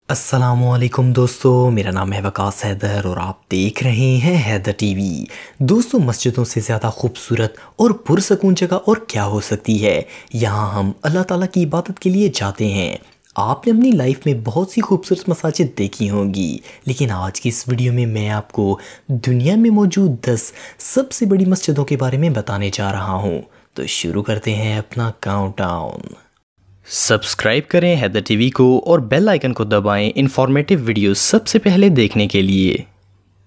अस्सलामुअलैकुम दोस्तों, मेरा नाम है वकास हैदर और आप देख रहे हैं हैदर टीवी। दोस्तों, मस्जिदों से ज़्यादा खूबसूरत और पुरसकून जगह और क्या हो सकती है। यहाँ हम अल्लाह ताला की इबादत के लिए जाते हैं। आपने अपनी लाइफ में बहुत सी खूबसूरत मसाजिद देखी होंगी, लेकिन आज की इस वीडियो में मैं आपको दुनिया में मौजूद 10 सबसे बड़ी मस्जिदों के बारे में बताने जा रहा हूँ। तो शुरू करते हैं अपना काउंटडाउन। सब्सक्राइब करें हैदर टीवी को और बेल आइकन को दबाएं इन्फॉर्मेटिव वीडियोस सबसे पहले देखने के लिए।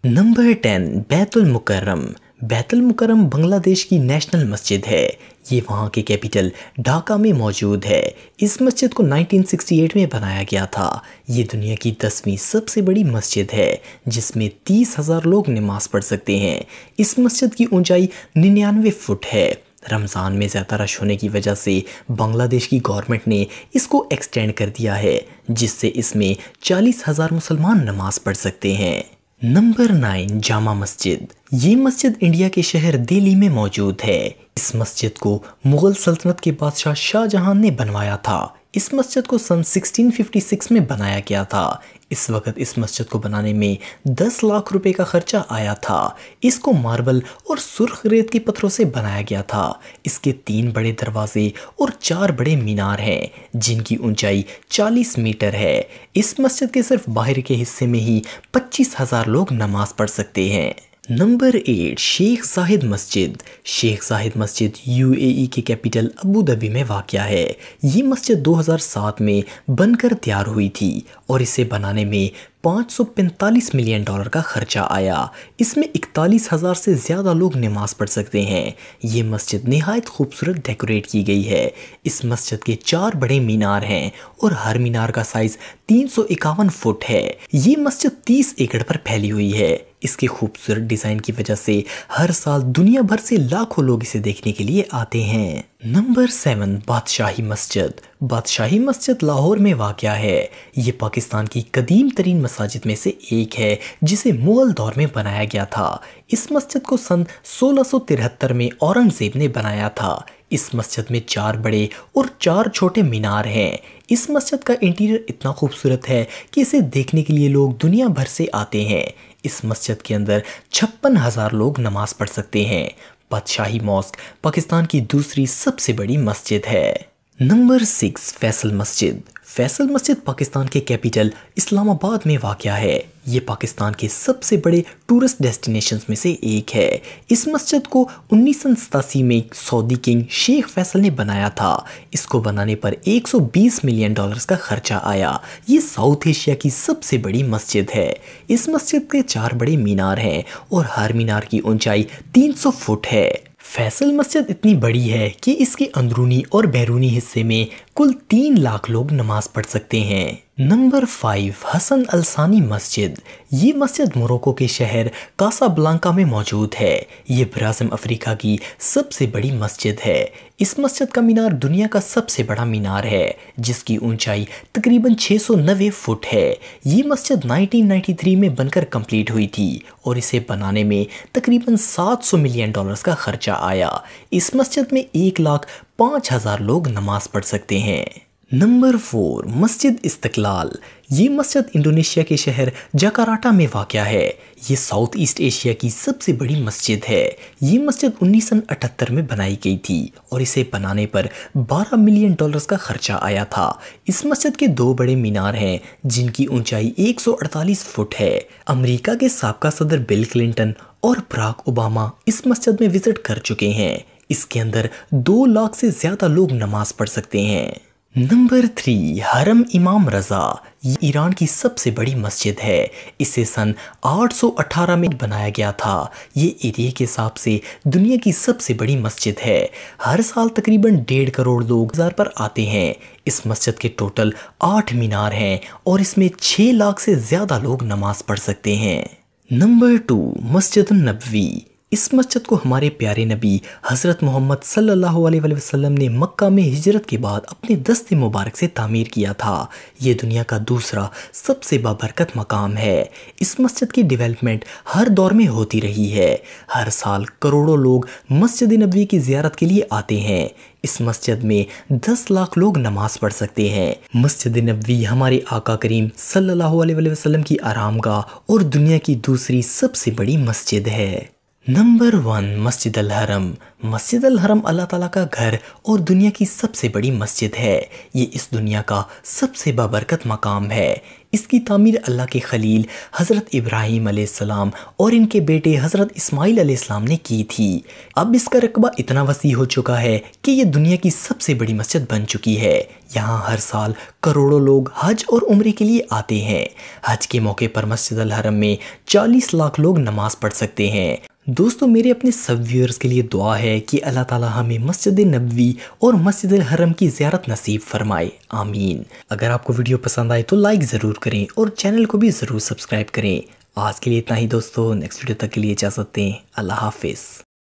नंबर 10, बैतुल मुकर्रम। बैतुल मुकर्रम बांग्लादेश की नेशनल मस्जिद है। ये वहाँ के कैपिटल ढाका में मौजूद है। इस मस्जिद को 1968 में बनाया गया था। ये दुनिया की 10वीं सबसे बड़ी मस्जिद है, जिसमें 30,000 लोग नमाज पढ़ सकते हैं। इस मस्जिद की ऊंचाई 99 फुट है। रमज़ान में ज़्यादा रश होने की वजह से बांग्लादेश की गवर्नमेंट ने इसको एक्सटेंड कर दिया है, जिससे इसमें 40,000 मुसलमान नमाज पढ़ सकते हैं। नंबर 9, जामा मस्जिद। ये मस्जिद इंडिया के शहर दिल्ली में मौजूद है। इस मस्जिद को मुग़ल सल्तनत के बादशाह शाहजहां ने बनवाया था। इस मस्जिद को सन 1656 में बनाया गया था। इस वक्त इस मस्जिद को बनाने में 10 लाख रुपए का खर्चा आया था। इसको मार्बल और सुर्ख रेत के पत्थरों से बनाया गया था। इसके 3 बड़े दरवाजे और 4 बड़े मीनार हैं, जिनकी ऊंचाई 40 मीटर है। इस मस्जिद के सिर्फ बाहर के हिस्से में ही 25,000 लोग नमाज पढ़ सकते हैं। नंबर 8, शेख जाहिद मस्जिद। शेख जाहिद मस्जिद यूएई के कैपिटल अबू धाबी में वाक़या है। ये मस्जिद 2007 में बनकर तैयार हुई थी और इसे बनाने में $545 मिलियन का खर्चा आया। इसमें 41,000 से ज़्यादा लोग नमाज पढ़ सकते हैं। ये मस्जिद निहायत खूबसूरत डेकोरेट की गई है। इस मस्जिद के 4 बड़े मीनार हैं और हर मीनार का साइज़ 351 फुट है। ये मस्जिद 30 एकड़ पर फैली हुई है। इसके खूबसूरत डिज़ाइन की वजह से हर साल दुनिया भर से लाखों लोग इसे देखने के लिए आते हैं। नंबर 7, बादशाही मस्जिद। बादशाही मस्जिद लाहौर में वाक़या है। ये पाकिस्तान की कदीम तरीन मसाजिद में से एक है, जिसे मुग़ल दौर में बनाया गया था। इस मस्जिद को सन 1673 में औरंगज़ेब ने बनाया था। इस मस्जिद में 4 बड़े और 4 छोटे मीनार हैं। इस मस्जिद का इंटीरियर इतना खूबसूरत है कि इसे देखने के लिए लोग दुनिया भर से आते हैं। इस मस्जिद के अंदर 56,000 लोग नमाज पढ़ सकते हैं। बादशाही मॉस्क पाकिस्तान की दूसरी सबसे बड़ी मस्जिद है। नंबर 6, फैसल मस्जिद। फैसल मस्जिद पाकिस्तान के कैपिटल इस्लामाबाद में वाक़या है। ये पाकिस्तान के सबसे बड़े टूरिस्ट डेस्टिनेशंस में से एक है। इस मस्जिद को 1987 में सऊदी किंग शेख फैसल ने बनाया था। इसको बनाने पर $120 मिलियन का खर्चा आया। ये साउथ एशिया की सबसे बड़ी मस्जिद है। इस मस्जिद के 4 बड़े मीनार हैं और हर मीनार की ऊंचाई 300 फुट है। फैसल मस्जिद इतनी बड़ी है कि इसके अंदरूनी और बैरूनी हिस्से में कुल 3 लाख लोग नमाज पढ़ सकते हैं। नंबर 5, हसन अल सानी मस्जिद। ये मस्जिद मोरक्को के शहर कासाब्लांका में मौजूद है। ये ब्राज़ील अफ्रीका की सबसे बड़ी मस्जिद है। इस मस्जिद का मीनार दुनिया का सबसे बड़ा मीनार है, जिसकी ऊंचाई तकरीबन 690 फुट है। ये मस्जिद 1993 में बनकर कंप्लीट हुई थी और इसे बनाने में तकरीबन $700 मिलियन का खर्चा आया। इस मस्जिद में 1,05,000 लोग नमाज पढ़ सकते हैं। नंबर 4, मस्जिद इस्तिकलाल। ये मस्जिद इंडोनेशिया के शहर जकार्ता में वाक़या है। ये साउथ ईस्ट एशिया की सबसे बड़ी मस्जिद है। ये मस्जिद 1978 में बनाई गई थी और इसे बनाने पर $12 मिलियन का खर्चा आया था। इस मस्जिद के 2 बड़े मीनार हैं, जिनकी ऊंचाई 148 फुट है। अमेरिका के साबका सदर बिल क्लिंटन और बराक ओबामा इस मस्जिद में विजिट कर चुके हैं। इसके अंदर 2 लाख से ज़्यादा लोग नमाज पढ़ सकते हैं। नंबर 3, हरम इमाम रज़ा। ये ईरान की सबसे बड़ी मस्जिद है। इसे सन 818 में बनाया गया था। ये एरिया के हिसाब से दुनिया की सबसे बड़ी मस्जिद है। हर साल तकरीबन 1.5 करोड़ लोग ज़ार पर आते हैं। इस मस्जिद के टोटल 8 मीनार हैं और इसमें 6 लाख से ज़्यादा लोग नमाज पढ़ सकते हैं। नंबर 2, मस्जिद नबवी। اس مسجد کو ہمارے پیارے نبی حضرت محمد صلی اللہ علیہ وسلم نے مکہ میں ہجرت کے بعد اپنے دست مبارک سے تعمیر کیا تھا۔ یہ دنیا کا دوسرا سب سے بابرکت مقام ہے۔ اس مسجد کی ڈیولپمنٹ ہر دور میں ہوتی رہی ہے۔ ہر سال کروڑوں لوگ مسجد نبوی کی زیارت کے لیے آتے ہیں۔ اس مسجد میں 10 لاکھ لوگ نماز پڑھ سکتے ہیں۔ مسجد نبوی ہمارے آقا کریم صلی اللہ علیہ وسلم کی آرام گاہ اور دنیا کی دوسری سب سے بڑی مسجد ہے۔ نمبر 1، مسجد الحرم۔ مسجد الحرم اللہ تعالیٰ کا گھر اور دنیا کی سب سے بڑی مسجد ہے۔ یہ اس دنیا کا سب سے بابرکت مقام ہے۔ اس کی تعمیر اللہ کے خلیل حضرت ابراہیم علیہ السلام اور ان کے بیٹے حضرت اسماعیل علیہ السلام نے کی تھی۔ اب اس کا رقبہ اتنا وسیع ہو چکا ہے کہ یہ دنیا کی سب سے بڑی مسجد بن چکی ہے۔ یہاں ہر سال کروڑوں لوگ حج اور عمرے کے لیے آتے ہیں۔ حج کے موقع پر مسجد الحرم میں 40 لاکھ لوگ نماز پڑھ سکتے ہیں۔ دوستو، میرے اپنے سب ویورز کے لیے دعا ہے کہ اللہ تعالی ہمیں مسجد نبوی اور مسجد الحرم کی زیارت نصیب فرمائے، آمین۔ اگر آپ کو ویڈیو پسند آئے تو لائک ضرور کریں اور چینل کو بھی ضرور سبسکرائب کریں۔ آج کے لیے اتنا ہی دوستو، نیکسٹ ویڈیو تک کے لیے اجازت دیں۔ اللہ حافظ۔